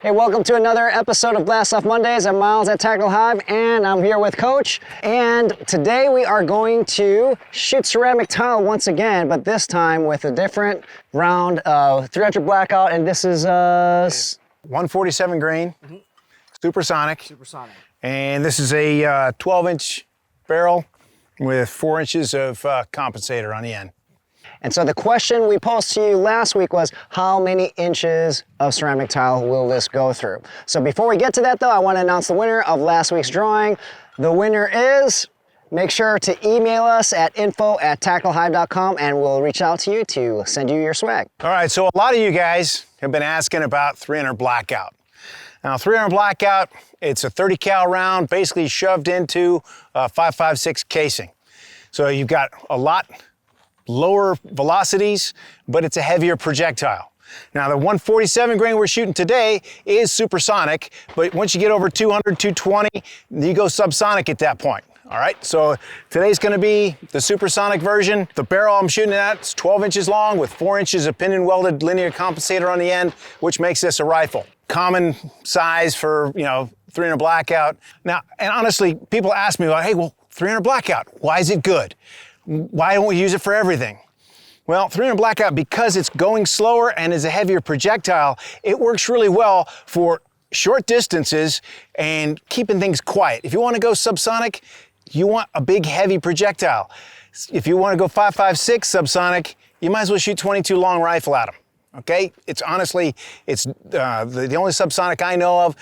Hey, welcome to another episode of Blast Off Mondays. I'm Miles at Tactical Hyve, and I'm here with Coach. And today we are going to shoot ceramic tile once again, but this time with a different round of 300 Blackout, and this is 147 grain, supersonic. Supersonic. And this is a 12-inch barrel with 4 inches of compensator on the end. And so the question we posed to you last week was, how many inches of ceramic tile will this go through? So before we get to that though, I want to announce the winner of last week's drawing. The winner is, make sure to email us at info@tacticalhyve.com and we'll reach out to you to send you your swag. All right, so a lot of you guys have been asking about 300 Blackout. Now 300 Blackout, it's a 30 cal round basically shoved into a 5.56 casing. So you've got a lot lower velocities, but it's a heavier projectile. Now the 147 grain we're shooting today is supersonic, but once you get over 200, 220, you go subsonic at that point. All right, so today's gonna be the supersonic version. The barrel I'm shooting at is 12 inches long with 4 inches of pinion welded linear compensator on the end, which makes this a rifle. Common size for, 300 Blackout. Now, and honestly, people ask me, well, hey, 300 Blackout, why is it good? Why don't we use it for everything? Well, 300 Blackout, because it's going slower and is a heavier projectile, it works really well for short distances and keeping things quiet. If you want to go subsonic, you want a big heavy projectile. If you want to go 5.56 subsonic, you might as well shoot 22 long rifle at them. Okay, it's honestly, the only subsonic I know of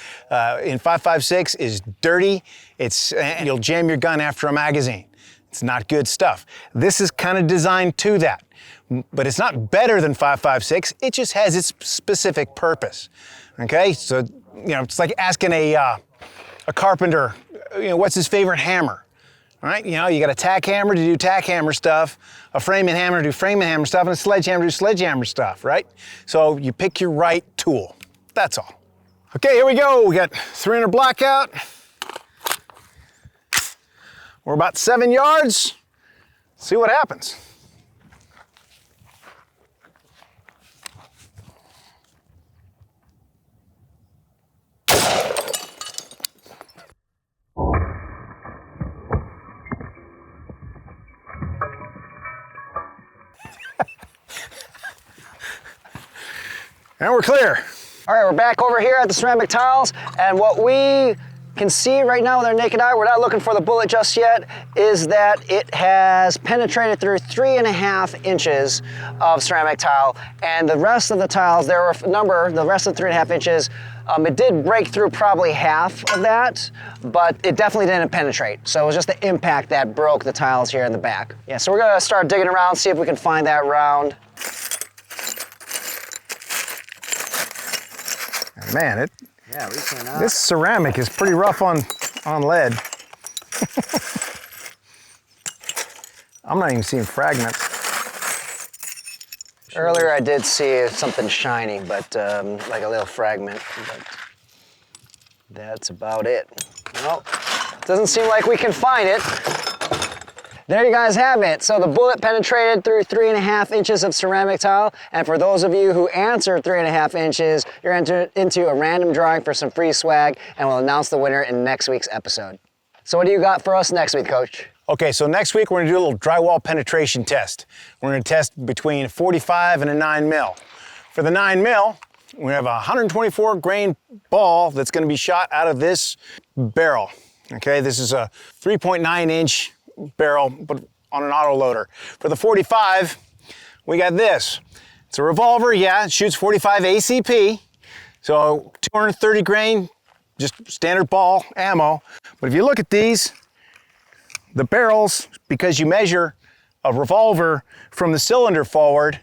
in 5.56 is dirty. And you'll jam your gun after a magazine. It's not good stuff. This is kind of designed to that, but it's not better than 5.56. It just has its specific purpose. Okay, so it's like asking a carpenter, what's his favorite hammer? All right, you got a tack hammer to do tack hammer stuff, a framing hammer to do framing hammer stuff, and a sledgehammer to do sledgehammer stuff, right? So you pick your right tool. That's all. Okay, here we go. We got 300 Blackout. We're about 7 yards. See what happens. And we're clear. All right, we're back over here at the ceramic tiles, and what we can see right now with our naked eye, we're not looking for the bullet just yet, is that it has penetrated through 3.5 inches of ceramic tile, and the rest of the tiles, the rest of the 3.5 inches, it did break through probably half of that, but it definitely didn't penetrate. So it was just the impact that broke the tiles here in the back. Yeah, so we're gonna start digging around, see if we can find that round. Man, yeah, we can. This ceramic is pretty rough on lead. I'm not even seeing fragments. Earlier I did see something shiny, but like a little fragment, but that's about it. Well, doesn't seem like we can find it. There you guys have it. So the bullet penetrated through 3.5 inches of ceramic tile. And for those of you who answered 3.5 inches, you're entered into a random drawing for some free swag, and we'll announce the winner in next week's episode. So what do you got for us next week, Coach? Okay, so next week we're gonna do a little drywall penetration test. We're gonna test between a 45 and a 9 mil. For the 9 mil, we have a 124 grain ball that's gonna be shot out of this barrel. Okay, this is a 3.9 inch barrel, but on an auto loader. For the 45, we got this. It's a revolver, yeah, it shoots 45 ACP, so 230 grain, just standard ball ammo. But if you look at these, the barrels, because you measure a revolver from the cylinder forward,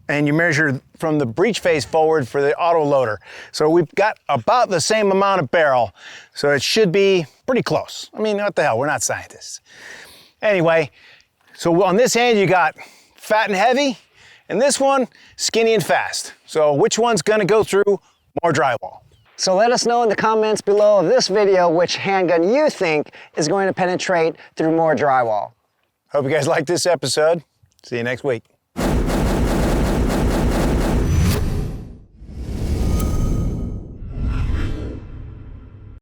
and you measure from the breech face forward for the auto loader. So we've got about the same amount of barrel, so it should be pretty close. I mean, what the hell, we're not scientists. Anyway, so on this hand you got fat and heavy, and this one skinny and fast. So which one's gonna go through more drywall? So let us know in the comments below of this video which handgun you think is going to penetrate through more drywall. Hope you guys like this episode. See you next week.